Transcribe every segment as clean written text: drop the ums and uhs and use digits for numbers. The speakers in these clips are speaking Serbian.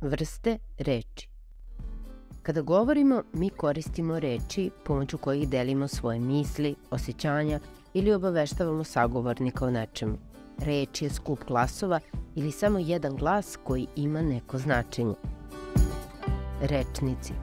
Vrste reči. Kada govorimo, mi koristimo reči pomoću kojih delimo svoje misli, osjećanja ili obaveštavamo sagovornika o nečemu. Reč je skup glasova ili samo jedan glas koji ima neko značenje. Rečnici.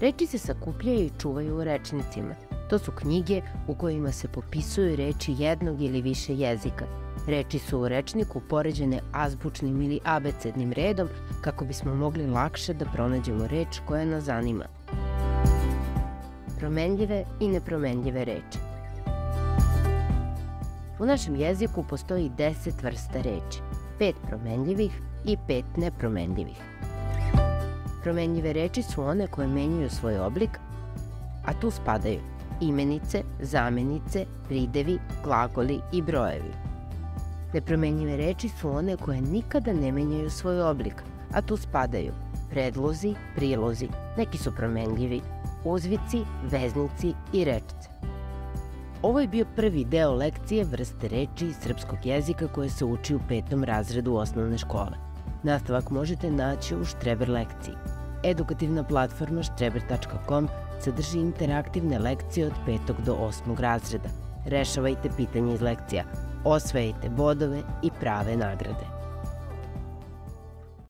Reči se sakupljaju i čuvaju u rečnicima. To su knjige u kojima se popisuju reči jednog ili više jezika. Reči su u rečniku poređene azbučnim ili abecednim redom kako bismo mogli lakše da pronađemo reč koja nas zanima. Promenljive i nepromenljive reči. U našem jeziku postoji 10 vrsta reči, 5 promenljivih i 5 nepromenljivih. Promenljive reči su one koje menjaju svoj oblik, a tu spadaju imenice, zamenice, pridevi, glagoli i brojevi. Nepromenljive reči su one koje nikada ne menjaju svoj oblik, a tu spadaju predlozi, prilozi, neki su promenljivi, uzvici, veznici i rečice. Ovo je bio prvi deo lekcije vrste reči iz srpskog jezika koje se uči u 5. razredu osnovne škole. Nastavak možete naći u Štreber lekciji. Edukativna platforma štreber.com sadrži interaktivne lekcije od 5. do 8. razreda. Rešavajte pitanje iz lekcija, osvajajte bodove i prave nagrade.